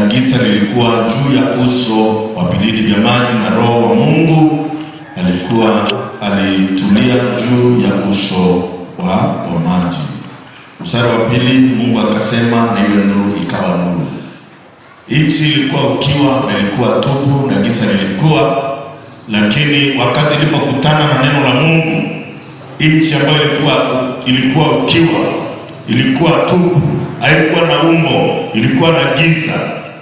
giza lilikuwa juu ya uso wa vilindi vya maji, na Roho wa Mungu alitulia juu ya uso wa maji. Mstari wa 2, Mungu akasema na iwe nuru, ikawa nuru. Nchi ilikuwa ukiwa na ilikuwa tupu na giza lilikuwa, lakini wakati ilipokutana na neno la Mungu, nchi ambayo ilikuwa ukiwa, ilikuwa tupu, haikuwa na umbo, ilikuwa na giza,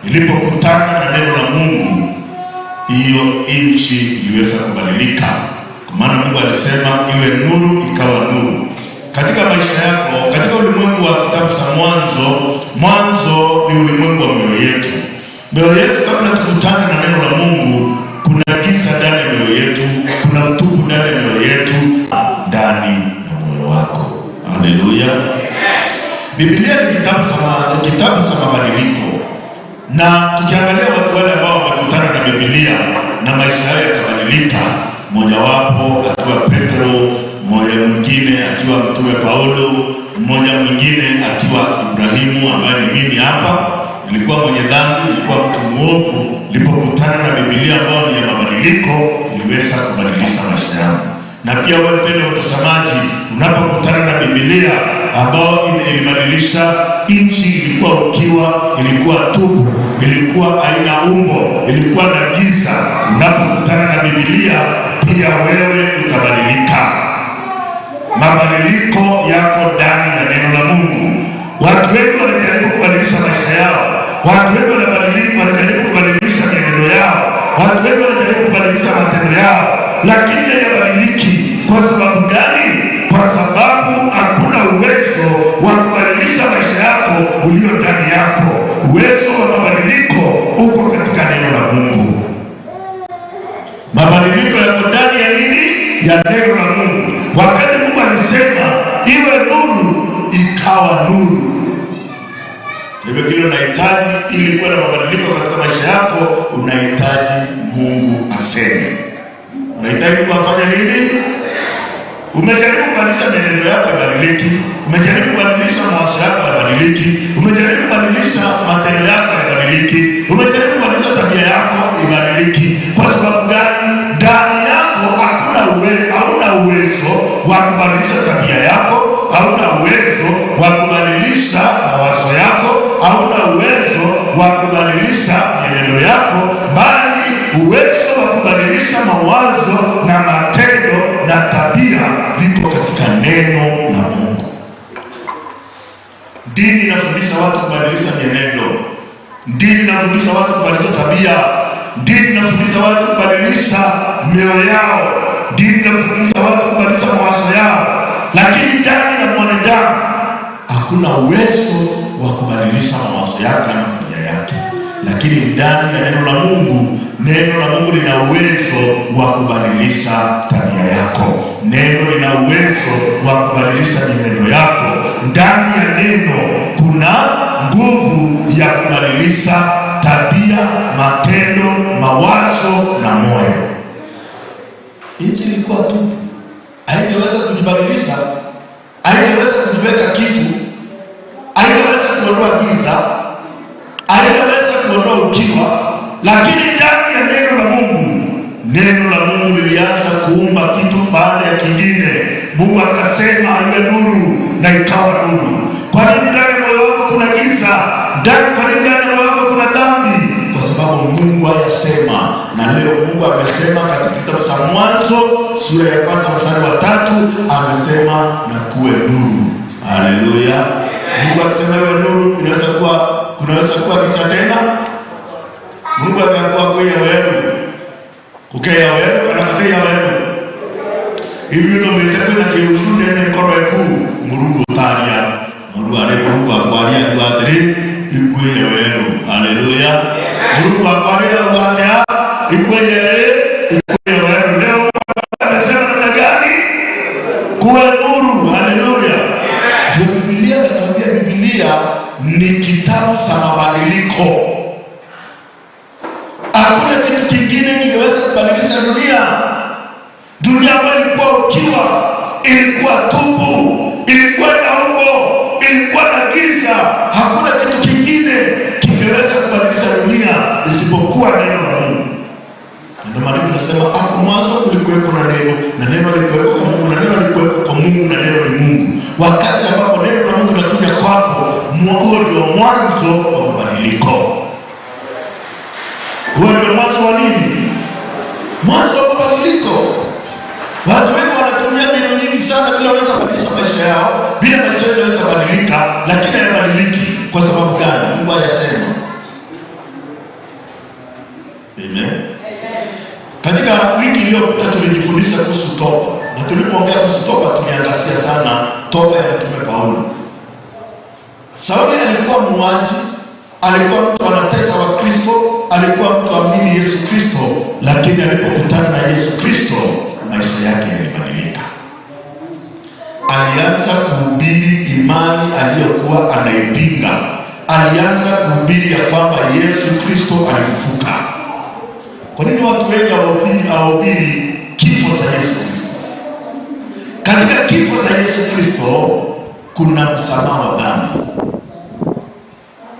ilipokutana na neno la Mungu, hiyo nchi iliweza kubadilika. Kwa maana Mungu alisema iwe nuru, ikawa nuru. Katika maisha yako, katika ulimwengu wa kitabu cha Mwanzo ni ulimwengu wa mioyo yetu. Mioyo yetu kabla tukutane na neno la Mungu, kuna giza ndani ya mioyo yetu, kuna utupu ndani ya mioyo yetu, ndani ya moyo wako. Haleluya. Biblia ni kitabu cha mabadiliko. Na tukiangalia watu wale ambao wamekutana na Biblia na maisha yao yakabadilika, mmoja wapo akiwa Petro, mmoja mwingine akiwa mtume Paulo, mmoja mwingine akiwa Ibrahimu ambaye ni mimi hapa. Nilikuwa mwenye dhambi, nilikuwa mtu mwovu. Nilipokutana na Biblia ambayo ni ya mabadiliko, iliweza kubadilisha maisha yangu. Na pia wewe mpendwa mtazamaji, unapokutana na Biblia ambayo ilibadilisha nchi, ilikuwa ukiwa, ilikuwa tupu, ilikuwa haina umbo, ilikuwa na giza, unapokutana na Biblia pia wewe utabadilika. Mabadiliko yako ndani ya neno la Mungu. Watu wengi wanajaribu kubadilisha maisha yao, watu wengi wanajaribu kubadilisha mienendo yao, watu wengi wanajaribu kubadilisha matendo yao, lakini hayabadiliki. Kwa sababu gani? Kwa sababu hakuna uwezo wa kubadilisha maisha yako ulio ndani yako. Uwezo wa mabadiliko uko katika neno la Mungu. Mabadiliko yako ndani ya nini? Ya neno la Mungu. Wakati Mungu alisema iwe nuru, ikawa nuru. Hivyo kile unahitaji ili kuwa na mabadiliko katika maisha yako, unahitaji Mungu aseme. Unahitaji Mungu afanye nini? Umejaribu kubadilisha mienendo yako yabadiliki, umejaribu kubadilisha mawazo yako yabadiliki, umejaribu kubadilisha matendo yako yabadiliki, umejaribu kubadilisha tabia yako ibadiliki. Kwa sababu gani? Ndani yako hauna uwezo wa kubadilisha tabia yako, hauna uwezo wa kubadilisha mawazo yako, hauna uwezo wa kubadilisha mienendo yako, bali uwezo wa kubadilisha mawazo na matendo na tabia viko katika neno la Mungu. Dini inafundisha watu kubadilisha mienendo, dini inafundisha watu kubadilisha tabia, dini inafundisha watu kubadilisha mioyo yao, dini inafundisha watu kubadilisha mawazo yao, lakini ndani ya mwanadamu hakuna uwezo wa kubadilisha mawazo yake na tabia yake. Lakini ndani ya neno la Mungu, neno la Mungu lina uwezo wa kubadilisha tabia yako. Neno lina uwezo wa kubadilisha mienendo yako. Ndani ya neno kuna nguvu ya kubadilisha tabia, matendo, mawazo na moyo. Nchi ilikuwa tu, haingeweza kujibadilisha, haingeweza kujiweka kitu, haingeweza kuondoa giza, haingeweza kuondoa ukiwa, lakini ndani ya neno la Mungu, neno la Mungu lilianza kuumba kitu baada ya kingine. Mungu akasema iwe nuru, na ikawa nuru. Kwa nini ndani ya moyo wako kuna giza? Kwa nini ndani ya moyo wako kuna dhambi? Kwa sababu Mungu aliyasema. Na leo Mungu amesema katika kitabu cha Mwanzo sura ya 1 mstari wa 3, amesema na kuwe nuru. Haleluya. Mungu akisema iwe nuru, kunaweza kuwa giza tena? Mungu akakuwa kwa wewe. Kukea wewe, anakukea wewe. Hivi ndio mtaka na kiusunde na koro yetu Mungu taria. Mungu alipokuwa kwalia kwa adri ikuwe wewe. Haleluya. Mungu akwalia kwalia ikuwe wewe. Leo anasema namna gani? Kuwe nuru. Haleluya. Biblia inatuambia Biblia ni kitabu cha mabadiliko. Hakuna kitu kingine kingeweza kubadilisha dunia. Dunia ambayo ilikuwa ukiwa, ilikuwa tupu, ilikuwa na umbo, ilikuwa na giza. Hakuna kitu kingine kingeweza kubadilisha dunia. hivyo, na neno lilikuwepo kwa Mungu, na neno lilikuwepo kwa Mungu, na neno ni Mungu. Wakati ambapo neno la Mungu linakuja kwako, huo ndio mwanzo wa mabadiliko. Huo ndio mwanzo wa nini? Mwanzo wa mabadiliko. Watu wengi wanatumia mbinu nyingi sana bila waweza kubadilisha maisha yao, bila maisha yao yaweza kubadilika, lakini hayabadiliki. Kwa sababu gani? Mungu hajasema. Amen. Katika wiki iliyopita tulijifundisha kuhusu toba. Na tulipoongea kuhusu toba tuliangazia sana toba ya Mtume Paulo. Sauli alikuwa muuaji, alikuwa mtu anatesa wa Kristo, alikuwa mtu amini Yesu Kristo, lakini alipokutana na Yesu Kristo maisha yake yalibadilika. Alianza kuhubiri imani aliyokuwa anaipinga. Alianza kuhubiri ya kwamba Yesu Kristo alifufuka. Kwa nini watu wengi hawahubiri kifo cha Yesu Kristo? Katika kifo cha Yesu Kristo kuna msamaha wa dhambi.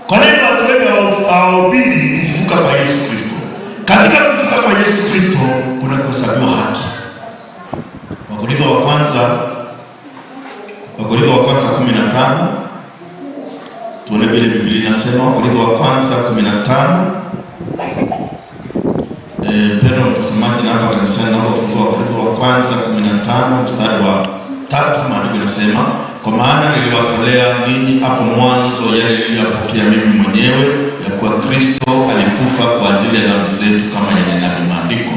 Kwa nini watu wengi hawahubiri kufufuka kwa Yesu Kristo? Katika kufufuka kwa Yesu Kristo kuna kuhesabiwa haki. Wakorintho wa kwanza 15, tuone vile Biblia inasema. Wakorintho wa kwanza 15. Pedro mtazamaji na hapa kanisani na kufungua Wakorintho wa kwanza 15 mstari wa 3, maandiko yanasema, kwa maana niliwatolea ninyi hapo mwanzo yale niliyopokea mimi mwenyewe, ya kuwa Kristo alikufa kwa ajili ya dhambi zetu kama yanenavyo maandiko.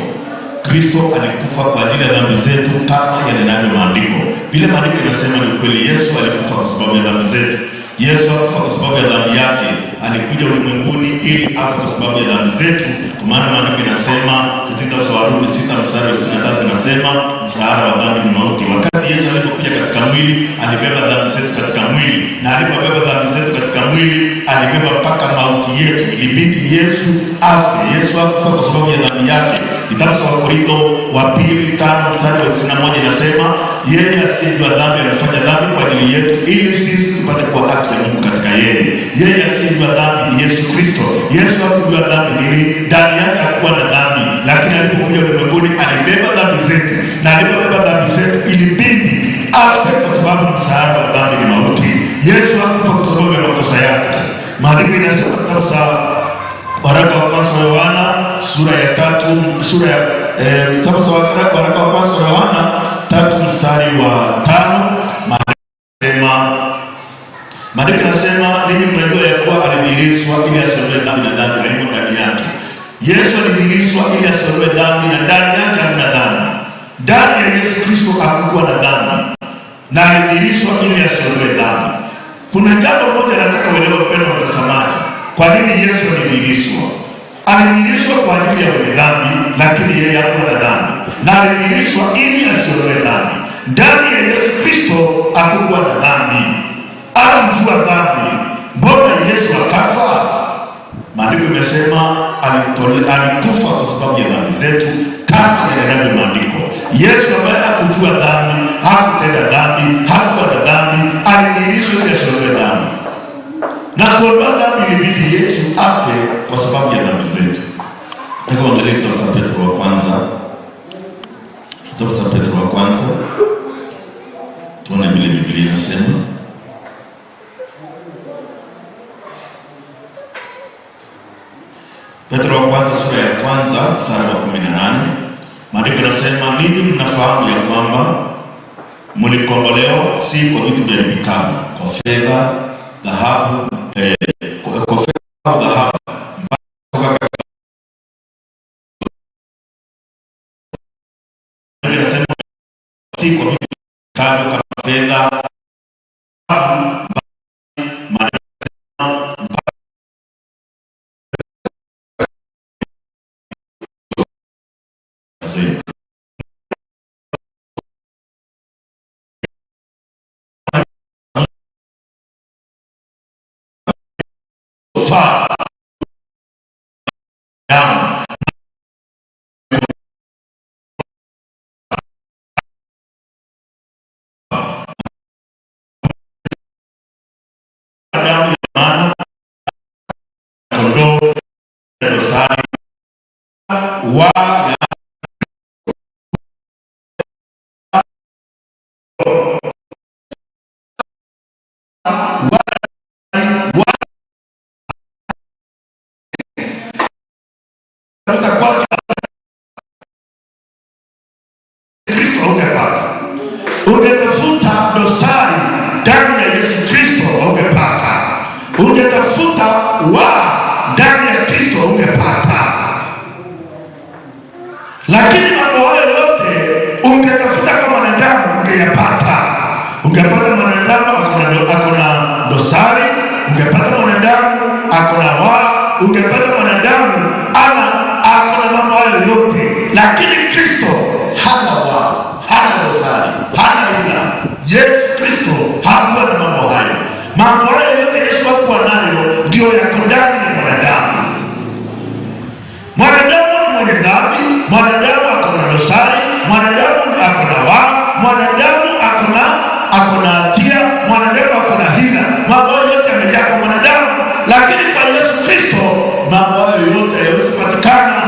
Kristo alikufa kwa ajili ya dhambi zetu kama yanenavyo maandiko. Vile maandiko yanasema ni kweli, Yesu alikufa kwa sababu ya dhambi zetu. Yesu hakufa kwa sababu ya dhambi yake, alikuja ulimwenguni ili afe kwa sababu ya dhambi zetu. Kwa maana maandiko yanasema katika Warumi 6 mstari wa 23 inasema, mshahara wa dhambi ni mauti. Wakati Yesu alipokuja katika mwili, alibeba dhambi zetu katika mwili, na alipobeba dhambi zetu katika mwili, alibeba mpaka mauti yetu. Ilibidi Yesu afe. Yesu hakufa kwa sababu ya dhambi yake. Kitabu cha Wakorintho wa 2:5 mstari wa 21 inasema, yeye asiyejua dhambi amefanya dhambi kwa ajili yetu, ili sisi tupate kuwa haki ya Mungu katika yeye. Yeye asiyejua dhambi ni Yesu Kristo. Yesu hakujua dhambi nini? Ndani yake hakuwa na dhambi, lakini alipokuja ulimwenguni alibeba dhambi zetu, na alipobeba dhambi zetu ilibidi afe kwa sababu mshahara wa dhambi ni mauti. Yesu hakufa kwa sababu ya makosa yake. Maandiko yanasema kitabu cha waraka wa kwanza wa Yohana sura ya 3, kitabu cha waraka wa kwanza wa Yohana 3 mstari wa 5, maandiko yanasema, ninyi mnajua ya kuwa alidhihirishwa ili asiondoe dhambi, na dhambi haimo ndani yake. Yesu alidhihirishwa ili asiondoe dhambi, na ndani yake hamna dhambi. Ndani ya Yesu Kristo hakukuwa na dhambi, na alidhihirishwa ili asiondoe dhambi. Kuna jambo moja nataka uelewe mpendwa mtazamaji. Kwa nini Yesu alidhihirishwa? Alidhihirishwa kwa ajili ya wenye dhambi, lakini yeye hakuwa na dhambi, na alidhihirishwa ili asiondoe dhambi. Ndani ya Yesu Kristo hakukuwa na dhambi. Alijua dhambi. Mbona Yesu akafa? Maandiko yamesema alikufa kwa sababu ya dhambi zetu kama yanavyo maandiko. Yesu ambaye hakujua dhambi, hakutenda dhambi, hakuwa na dhambi, alidhihirishwa ili asiondoe dhambi. Na kuondoa dhambi ilibidi Yesu afe kwa sababu ya dhambi zetu. Hebu angalia kitabu cha Petro wa kwanza. Kitabu cha Petro wa kwanza. Tuone vile Biblia inasema. Petro wa kwanza sura ya kwanza mstari wa 18. Maandiko yanasema, ninyi mnafahamu ya kwamba mlikombolewa si kwa vitu vya vikao, kwa fedha, dhahabu, kwa fedha au dhahabu, si kwa vitu vikao kama fedha, ungetafuta wa ndani ya Kristo ungepata. Lakini mambo hayo yote ungetafuta kama mwanadamu ungeyapata. Ungepata mwanadamu akona dosari, ungepata mwanadamu akona wa, ungepata mwanadamu akona mambo hayo yote. Lakini Kristo hana wa, hana dosari, hana ila. Yesu Kristo hakuwa na mambo hayo. Mambo hayo yote Yesu hakuwa nayo, ndio yako ndani ya mwanadamu. Mwanadamu ni mwenye dhambi, mwanadamu akona dosari, mwanadamu akona wa, mwanadamu akona hatia, mwanadamu akona hila. Mambo yote yamejaa kwa mwanadamu. Lakini kwa Yesu Kristo mambo hayo yote hayawezi kupatikana.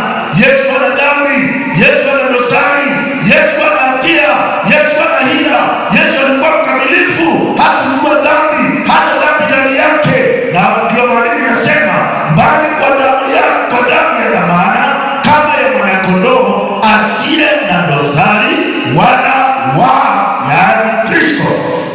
Yesu ana dhambi, Yesu ana dosari, Yesu ana hatia, Yesu ana hila. Yesu alikuwa mkamilifu, hakuwa dhambi, hana dhambi ndani yake. Na ndio maana inasema bali kwa damu ya dhamana kama ya mwanakondoo asiye na dosari wala wa, yaani Kristo.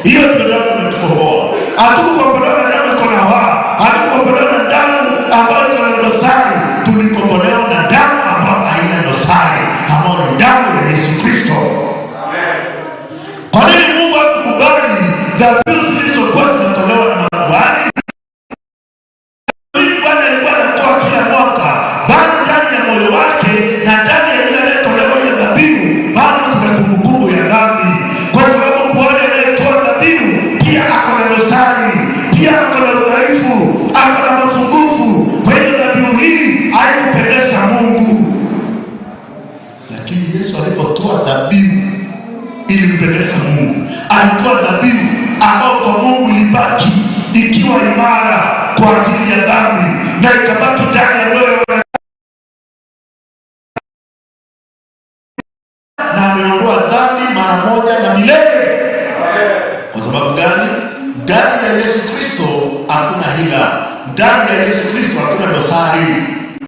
Hiyo ndio damu imetukomboa. Hatukukombolewa na damu iko na wa, hatukukombolewa na damu ambayo iko na dosari. Tulikombolewa na damu ambayo haina dosari, ambayo ni damu ya Yesu Kristo. Kwa nini Mungu hakukubali dhabihu zilizokuwa zinatolewa na makuhani? Bwana alikuwa anatoa kila mwaka, bado ndani ya moyo wake na ndani ya ile anayetolewa ile dhabihu bado kuna kumbukumbu ya dhambi. Kwa sababu Bwana anayetoa dhabihu pia ako na dosari, pia ako na udhaifu, ako na mapungufu. Kwa hiyo dhabihu hii haikupendeza Mungu. Lakini Yesu alipotoa dhabihu ili kupendeza Mungu, alitoa dhabihu ambao kwa Mungu ilibaki ikiwa imara kwa ajili ya dhambi, na ikabaki ndani ya moyo, na ameondoa dhambi mara moja na milele. Kwa sababu gani? Ndani ya Yesu Kristo hakuna hila, ndani ya Yesu Kristo hakuna dosari.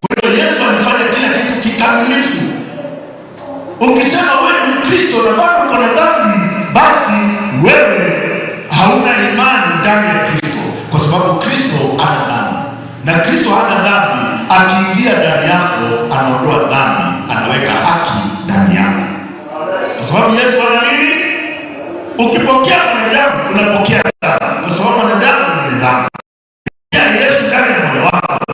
Kwa hiyo Yesu alifanya kila kitu kikamilifu. Ukisema wewe ni Kristo na bado uko na dhambi, basi wewe hauna imani ndani ya Kristo, kwa sababu Kristo hana dhambi. Na Kristo hana dhambi, akiingia ndani yako anaondoa dhambi, anaweka haki ndani yako. Kwa sababu Yesu ana nini? Ukipokea mwanadamu unapokea dhambi, kwa sababu mwanadamu ni dhambi. Yesu ndani ya moyo wako,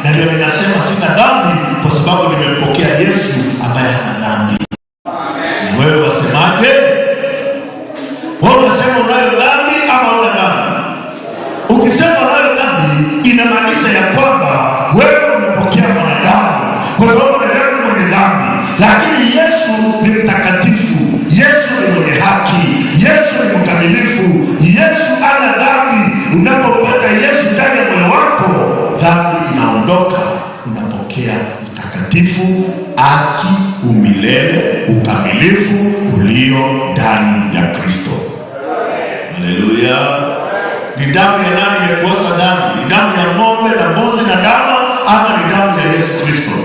na ndio ninasema sina dhambi kwa sababu nimempokea Yesu ambaye hana dhambi. Na wewe wasemaje? Wewe unasema unayo dhambi ama una dhambi? Ukisema unayo dhambi, inamaanisha ya kwamba wewe umepokea mwanadamu, kwa sababu mwanadamu ni mwenye dhambi. Lakini Yesu ni mtakatifu, Yesu ni mwenye haki, Yesu ni mkamilifu, Yesu hana dhambi. Unapopata Yesu ndani ya moyo wako, dhambi inaondoka, unapokea mtakatifu, haki, umilele, ukamilifu ulio ndani ya Kristo. Haleluya. Ni damu ya nani imekosa dhambi? Ni damu ya ng'ombe na mbuzi na ndama, ama ni damu ya Yesu Kristo?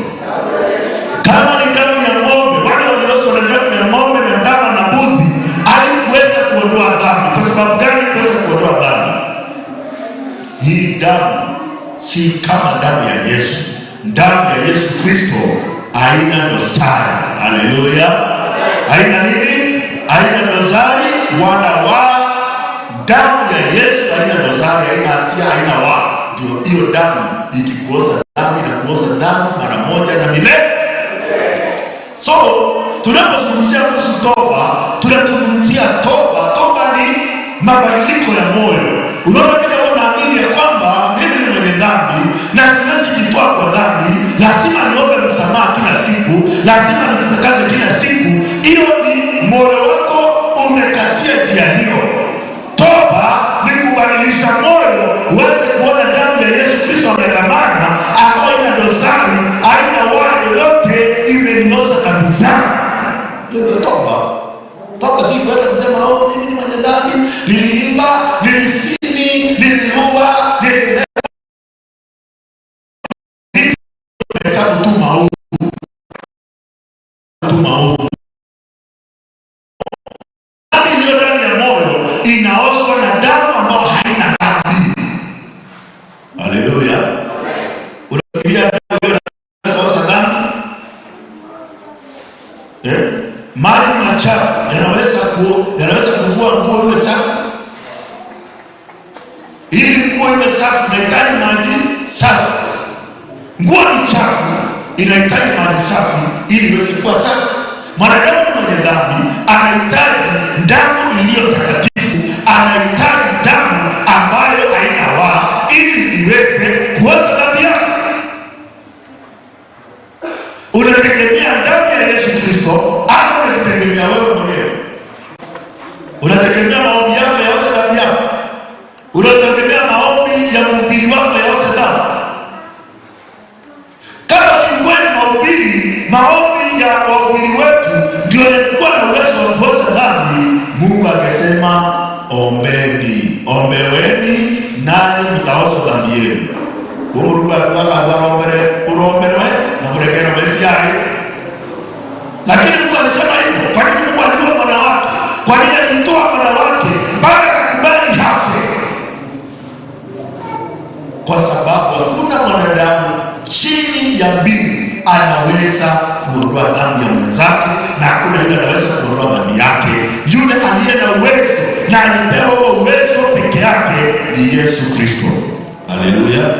Kama ni damu ya ng'ombe, wale waliooswa na damu ya ng'ombe na ndama na mbuzi, haikuweza kuondoa dhambi. Kwa sababu gani haikuweza kuondoa dhambi? Hii damu si kama damu ya Yesu. Damu ya Yesu Kristo haina dosari. Haleluya. Haina nini? Haina dosari wala wa. Damu ya Yesu haina dosari, haina hatia, haina wa. Ndio hiyo damu ikikosa dhambi na kuosa dhambi mara moja na milele. So tunapozungumzia kuhusu toba, tunazungumzia toba. Toba ni mabadiliko ya moyo. Unaona, bila unaamini ya kwamba mimi ni mwenye dhambi na siwezi kujitoa kwa dhambi, lazima niombe msamaha kila siku, lazima nitakaze kila siku. Hiyo ni moyo wako umekasia njia hiyo. Toba ni kubadilisha moyo, uweze kuona damu ya Yesu Kristo amekamana, ambayo ina dosari, haina wale yote, imenioza kabisa. Ndio toba. Toba si kwenda kusema mimi ni mwenye dhambi, niliiba, nilisini, niliua, hesabu tu maovu. Dhambi iliyo ndani ya moyo inaoshwa na damu ambayo haina dhambi. Ili nguo iwe safi inahitaji maji safi. Nguo ni chafu, inahitaji maji safi ili iweze kuwa safi. Mwanadamu mwenye dhambi anahitaji damu iliyo takatifu, anahitaji damu ambayo haina waa ili iweze kuosha dhambi yake. Unategemea damu ya Yesu Kristo au unategemea wewe mwenyewe? Unategemea maombi yako yaoshe dhambi yako? Unategemea maombi ya mhubiri wako yaoshe dhambi? Kama kikweli maombi ya wahubiri wetu ndio yalikuwa na uwezo wa kuosha dhambi, Mungu akasema ombeni, ombeweni nanyi mtaosha dhambi yenu. Mungu urombelewe na kurekera mbele yake. Lakini Mungu alisema hivyo. Kwa nini Mungu alitoa mwana wake? Kwa nini alitoa mwana wake mpaka akakubali hafe? Kwa sababu hakuna mwanadamu chini ya mbingu anaweza kuondoa dhambi ya mwenzake, na hakuna yule anaweza kuondoa dhambi yake. Yule aliye na uwezo na alipewa uwezo peke yake ni Yesu Kristo. Haleluya.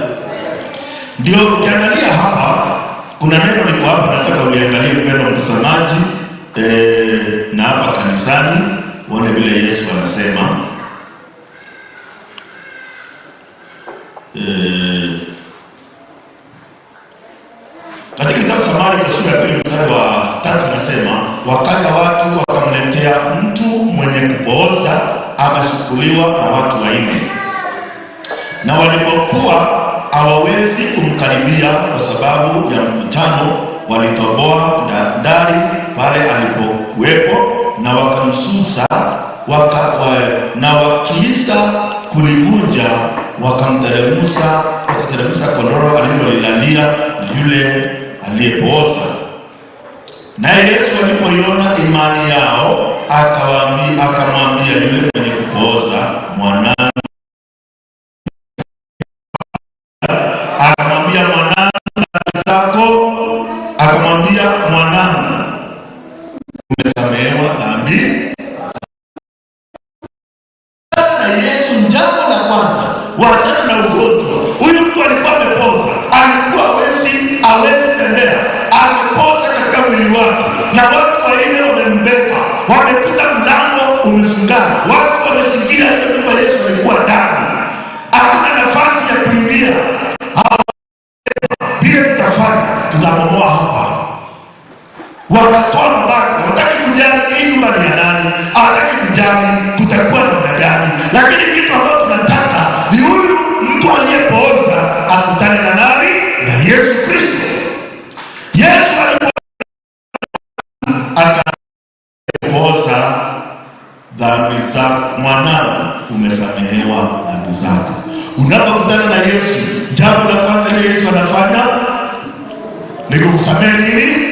Ndio ukiangalia hapa kuna neno liko hapa, nataka uliangalie mpendwa mtazamaji, na hapa kanisani uone vile Yesu anasema. Katika kitabu cha Marko sura ya 2 mstari wa 3 nasema, wakaja watu wakamletea mtu mwenye kupooza ameshukuliwa na watu wanne, na walipokuwa hawawezi kumkaribia kwa sababu ya mkutano, walitoboa dari pale alipokuwepo na wakamsusa, na wakiisa kulivunja wakamteremsha kondoro alilolilalia yule aliyepooza. Naye Yesu alipoiona imani yao akamwambia yule mwenye kupooza, mwanangu, umesamehewa dhambi. Na Yesu jambo la kwanza wazana na ugonjwa. Huyu mtu alikuwa amepoza, alikuwa hawezi tembea, amepoza katika mwili wake, na watu wengine wamembeba, wamekuta mlango umefungana, watu wamesikia kwamba Yesu alikuwa ndani, hakuna nafasi ya kuingia. Bila tutafanya tutabomoa hapa. Wakatoa mabaki, wataki kujali hii nyumba ni ya nani, wataki kujali kutakuwa na mdajani. Lakini kitu ambacho tunataka ni huyu mtu aliyepooza akutane na nani? Na Yesu Kristo. Yesu akapooza dhambi zako. Mwanangu, umesamehewa dhambi zako. Unapokutana na Yesu, jambo la kwanza ile Yesu anafanya ni kukusamehe nini?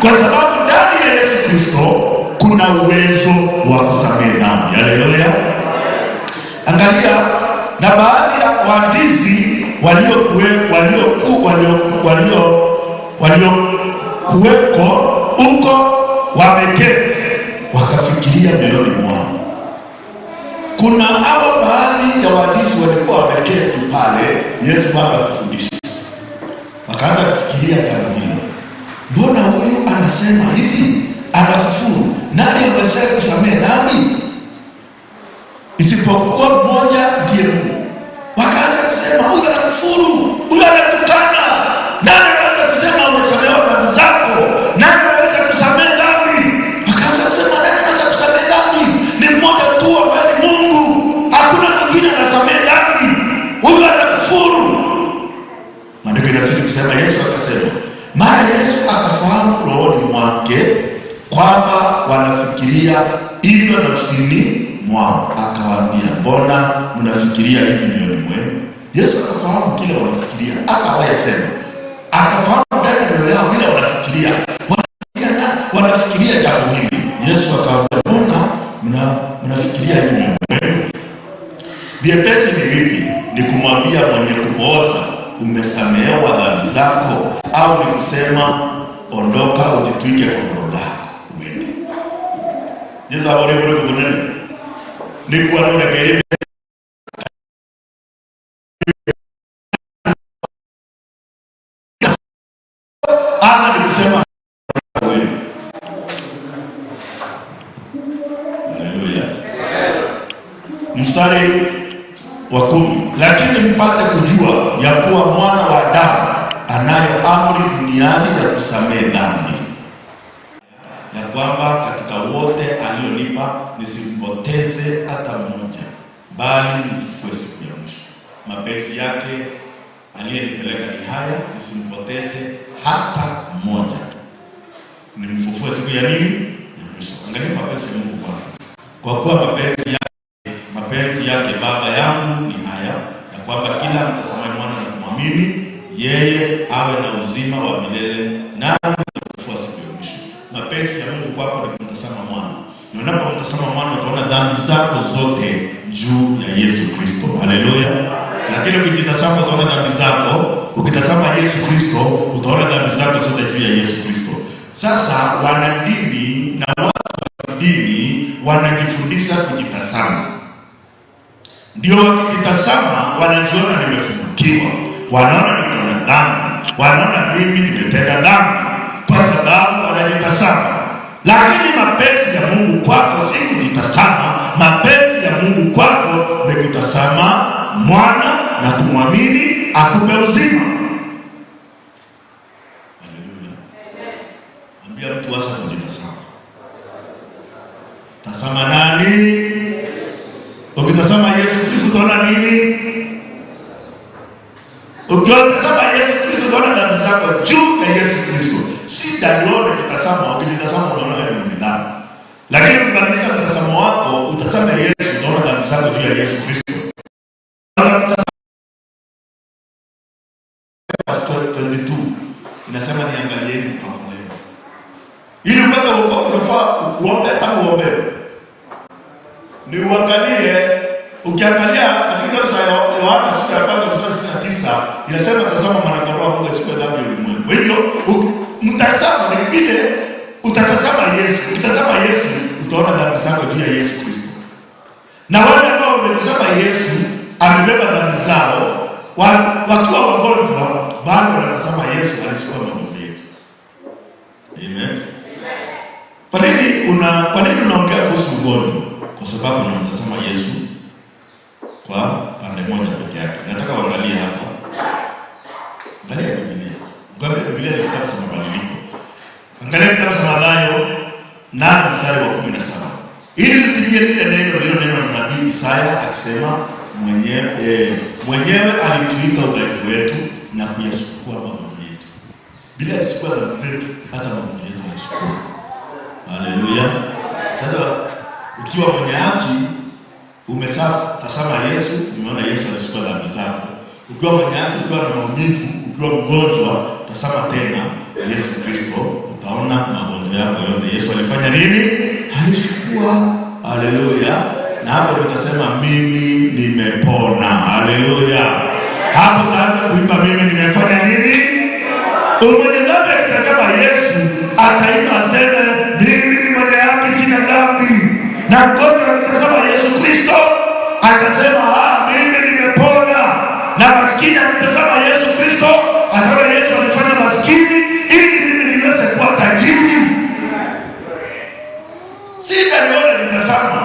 Kwa sababu ndani ya Yesu Kristo kuna uwezo wa kusamehe dhambi. Haleluya. Angalia, na baadhi ya waandishi waliokuweko huko wameketi wakafikiria mioyoni mwao. Kuna hao baadhi ya waandishi walikuwa wameketi pale Yesu bado akifundisha, wakaanza kufikiria kama hilo, mbona huyu anasema hivi, anakufuru? Nani anaweza kusamehe dhambi isipokuwa mmoja, ndiye Mungu? Wakaanza kusema huyu anakufuru, huyu anatukana. Nani anaweza kusema umesamehewa dhambi zako? Nani anaweza kusamehe dhambi? Wakaanza kusema nani anaweza kusamehe dhambi? Ni mmoja tu ambaye ni Mungu, hakuna mwingine anasamehe dhambi. Huyu anakufuru. Maandiko yanasema kusema Yesu akasema, mara Yesu akafahamu rohoni mwake kwamba wanafikiria hivyo nafsini mwao, akawaambia, mbona mnafikiria hivi mioyoni mwenu? Yesu akafahamu kile wanafikiria, akawasema, akafahamu ndani ya mioyo yao kile wanafikiria. Wanafikiria jambo hili. Yesu akawaambia, mbona mnafikiria hivi mioyoni mwenu? Vyepesi ni vipi? Ni kumwambia mwenye kupooza, umesamehewa dhambi zako, au ni kusema ondoka ujitwike kondoro lako uende? Yesu aone kule kunene ni kwa nini mstari wa 10, lakini mpate kujua ya kuwa Mwana wa Adamu anayo amri duniani ya kusamehe dhambi, ya kwamba katika wote alionipa nisimpoteze hata mmoja, bali nimfufue siku ya mwisho. Mapenzi yake aliyenipeleka ni haya, nisimpoteze hata mmoja, nimfufue siku ya nini? Ya mwisho. Angalia mapenzi ya Mungu kwa kuwa mapenzi yake Baba yangu ni haya, ya kwamba kila mtazamaye Mwana na kumwamini yeye awe na uzima wa milele, na kufufua siku ya mwisho. Mapenzi ya Mungu kwako ni kumtazama Mwana. Na unapomtazama Mwana utaona dhambi zako zote juu ya Yesu Kristo. Haleluya. Lakini ukitazama utaona dhambi zako, ukitazama Yesu Kristo utaona dhambi zako zote juu ya Yesu Kristo. Sasa wanadini na watu wa dini wanajifundisha kujitazama. Ndio wakitazama wanajiona nimefungukiwa, wanaona niko na dhambi, wanaona mimi nimetenda dhambi kwa sababu wanajitazama. Lakini mapenzi ya Mungu kwako si kujitazama. Mapenzi ya Mungu kwako ni kutazama Mwana na kumwamini akupe uzima. Haleluya. Ambia mtu wasa kujitazama. Tazama nani? Ukitazama Yesu Kristo utaona nini? Ukitazama Yesu Kristo utaona dhambi zako juu ya Yesu Kristo. Shida yote ukitazama, ukitazama unaona wewe ni dhambi. Lakini ukibadilisha mtazamo wako, utazama Yesu, utaona dhambi zako juu ya Yesu Kristo. Pastor 22 inasema niangalieni kwa moyo. Ili upate wokovu unafaa uombe au uombe. Ni uangalie, ukiangalia katika Yohana sura ya 1:9 inasema tazama mwana-kondoo wa Mungu asichukue dhambi ya ulimwengu. Kwa hivyo mtazama ni vile utatazama Yesu. Ukitazama Yesu utaona dhambi zako juu ya Yesu Kristo. Na wale ambao wametazama Yesu amebeba dhambi zao, wakiwa wagonjwa bado wanatazama Yesu alichukua magonjwa yetu. Amen. Kwa nini unaongea kuhusu ugonjwa? Kwa sababu unamtazama Yesu kwa pande moja pekee yake. Nataka uangalie hapa. Angalia Biblia. Angalia Biblia ni kitabu cha mabadiliko. Angalia kitabu cha Mathayo 8:17. Ili tusikie lile neno la nabii Isaya akisema mwenyewe alituita udhaifu wetu na kuyachukua magonjwa yetu. Bila kuchukua dhambi zetu hata magonjwa yetu alichukua. Haleluya. Sasa ukiwa mwenye haki tazama Yesu, umeona Yesu alichukua dhambi zako. Ukiwa mwenye haki, ukiwa na maumivu, ukiwa mgonjwa, tazama tena Yesu Kristo, utaona magonjwa yako yote Yesu alifanya nini? Alichukua. Haleluya. Na hapo utasema mimi nimepona. Haleluya. Hapo utaanza kuimba mimi nimefanya nini? Mwenye dhambi akitazama Yesu ataimba aseme mimi ni mwenye haki, sina dhambi. Na mgonjwa akitazama Yesu Kristo atasema mimi nimepona. Na maskini akitazama Yesu Kristo ataona Yesu alifanya maskini ili mimi niweze kuwa tajiri. Sita nione nitazama.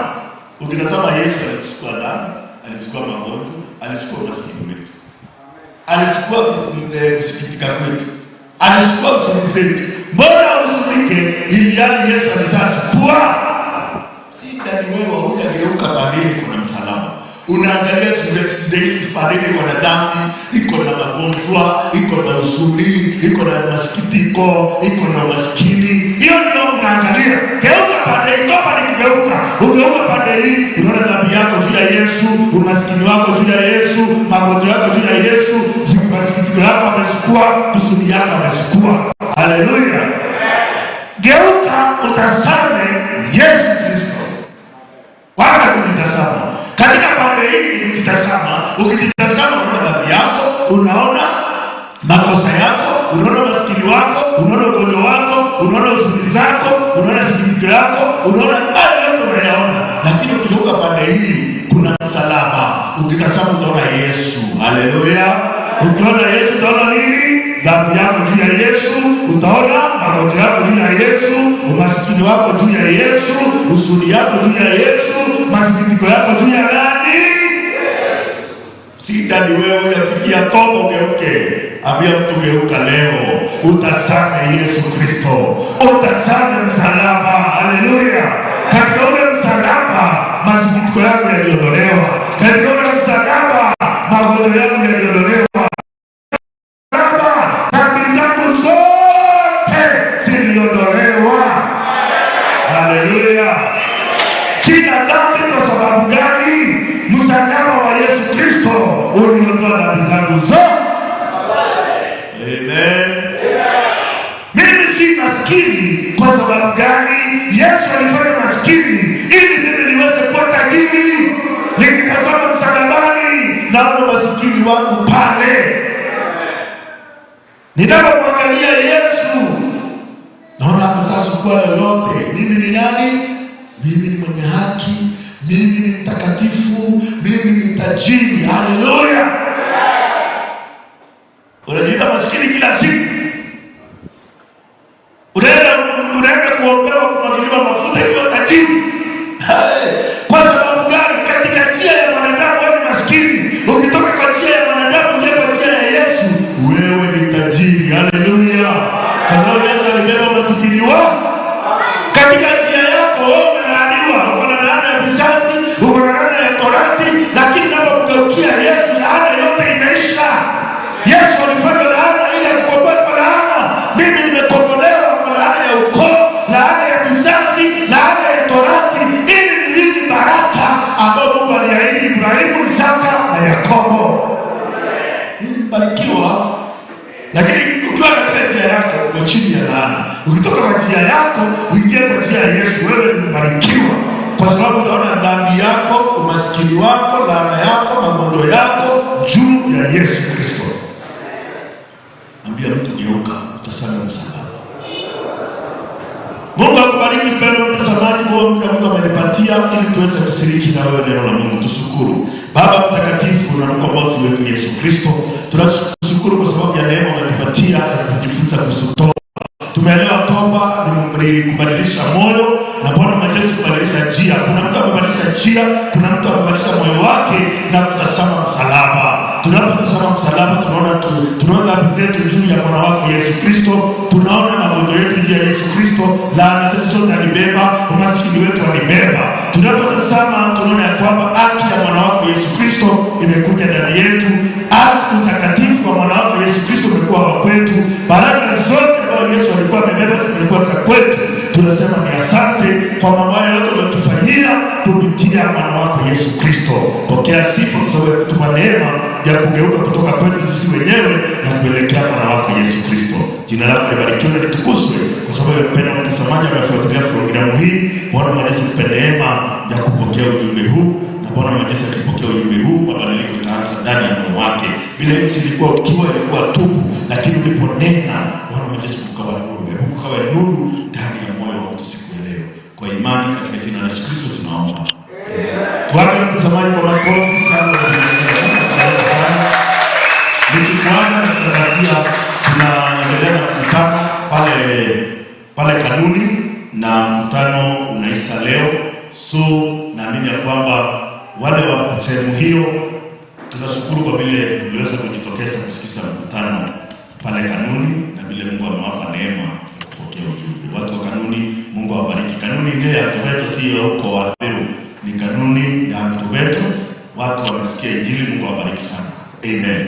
Ukitazama Yesu alichukua dhambi, alichukua magonjwa, alichukua maskini wetu, alichukua kusikitika kwetu, alichukua huzuni zetu. Mbona huzunike ili Yesu alizachukua? Sita ni wewe hujageuka badili kuna msalaba. Unaangalia sidiki badili kuna dhambi, iko na magonjwa, iko na huzuni, iko na masikitiko, iko na maskini. Hiyo ndio unaangalia. Geuka pande hii, ugeuka pande hii, unaona dhambi yako juu ya Yesu, umaskini wako juu ya Yesu, magonjwa yako juu ya Yesu, masikitiko yako amechukua, huzuni yako amechukua. Haleluya. Geuka utazame Yesu Kristo. Wacha kujitazama. Katika pande hii ukitazama unaona dhambi yako, unaona makosa yako, unaona maskini wako, unaona ugonjwa wako, unaona huzuni zako, unaona sikitiko yako, unaona hayo yote unayaona. Lakini ukigeuka pande hii kuna msalaba. Ukitazama utaona Yesu. Haleluya. Ukiona Yesu utaona nini? Dhambi yako juu ya Yesu, utaona magonjwa yako juu ya Yesu, umaskini wako juu ya Yesu, huzuni yako juu ya Yesu, masikitiko yako juu ya nani? Shida ni wewe uyafikia toba ugeuke. Ambia mtu geuka leo. Utazame Yesu Kristo. Utazame msalaba. Haleluya. Katika ule msalaba masikitiko yangu yaliondolewa. Katika ule msalaba magonjwa yangu yaliondolewa. Dhambi zangu zote ziliondolewa. Haleluya. Sina dhambi kwa sababu gani? Msalaba wa Yesu Kristo uliondoa dhambi zangu zote. Amen. Mimi si maskini kwa sababu gani? Yesu alifanya maskini ili mimi niweze kuwa tajiri. Nikitazama msalabani naona maskini wangu pale. Ninapomwangalia Yesu naona sasa kwa yote mimi ni nani? Mimi ni mwenye haki, mimi ni mtakatifu, mimi ni tajiri. Haleluya. Unajiita maskini kila siku. Unaenda kuombewa kumwagiliwa mafuta ili tajiri. Kwa sababu gani? Katika njia ya mwanadamu wewe ni maskini. Ukitoka kwa njia ya mwanadamu uje kwa njia ya Yesu, wewe ni tajiri. Haleluya. Kwa sababu Yesu alibeba maskini wako. Katika njia yako wewe unalaaniwa, uko na laana ya vizazi, uko na laana ya torati, lakini unapomgeukia Yesu laana yote imeisha. Yesu alifanya laana ili akukomboe kwa laana. Mimi nimekombolewa kwa laana ya ukoo, laana ya vizazi, laana ya torati, ili nilini baraka ambayo Mungu aliahidi Ibrahimu, Isaka na Yakobo. Mbarikiwa. Lakini ukiwa katika njia yako uko chini ya laana. Ukitoka kwa njia yako uingie kwa njia ya Yesu, wewe ni mbarikiwa. Kwa sababu utaona dhambi yako, umaskini wako, laana yako, magonjwa yako juu ya Yesu Kristo. Ambia mtu geuka, utasema msalaba. Mungu akubariki mpendwa mtazamaji kwa muda Mungu amenipatia ili tuweze kushiriki na wewe neno la Mungu. Tushukuru. Baba mtakatifu na mkombozi wetu Yesu Kristo, tunashukuru kwa sababu ya neema umetupatia ya kujifunza kuhusu toba. Tumeelewa toba ni kubadilisha moyo, na Bwana majeshi kubadilisha njia. Kuna mtu amebadilisha njia, kuna mtu amebadilisha moyo wake na kutazama msalaba. Tunapotazama msalaba tunaona dhambi zetu juu ya mwana wako Yesu Kristo, tunaona magonjwa yetu juu ya Yesu Kristo, laana zetu zote alibeba, umaskini wetu alibeba. Tunapotazama tunaona ya kwamba haki ya mwana wako Yesu Kristo imekuja ndani yetu. Haki utakatifu wa mwana wako Yesu Kristo umekuwa wa kwetu. Baraka zote ambazo Yesu alikuwa amebeba zimekuwa za kwetu. Tunasema ni asante kwa mambo yote uliyotufanyia kupitia mwana wako Yesu Kristo. Pokea sifa kwa sababu kutupa neema ya kugeuka kutoka kwetu sisi wenyewe na kuelekea mwana wako Yesu Kristo. Jina lako libarikiwe na litukuzwe kwa sababu ya upendo wa mtazamaji anayefuatilia programu hii. Bwana majeshi tupe neema ya kupokea ujumbe huu, na Bwana majeshi akipokea ujumbe huu mabadiliko yataanza ndani ya moyo wake. Bila hiyo ilikuwa ukiwa, ilikuwa tupu, lakini uliponena Bwana majeshi ukawa nuru ndani ya moyo wa mtu siku ya leo. Kwa imani katika jina la Yesu Kristo tunaomba. Tuache mtazamaji kwa makofi sana. Bwana tunatazia tunaendelea na mkutano pale Kanuni, na mkutano unaisha leo. So naamini ya kwamba wale wa sehemu hiyo tunashukuru kwa vile mliweza kujitokeza kusikiza mkutano pale Kanuni, na vile Mungu amewapa neema ya kupokea ujumbe. Watu wa Kanuni, Mungu awabariki. Kanuni ile ya Tubeto sio huko Watheru, ni Kanuni ya Tubeto. Watu wamesikia Injili, Mungu awabariki sana. Amen.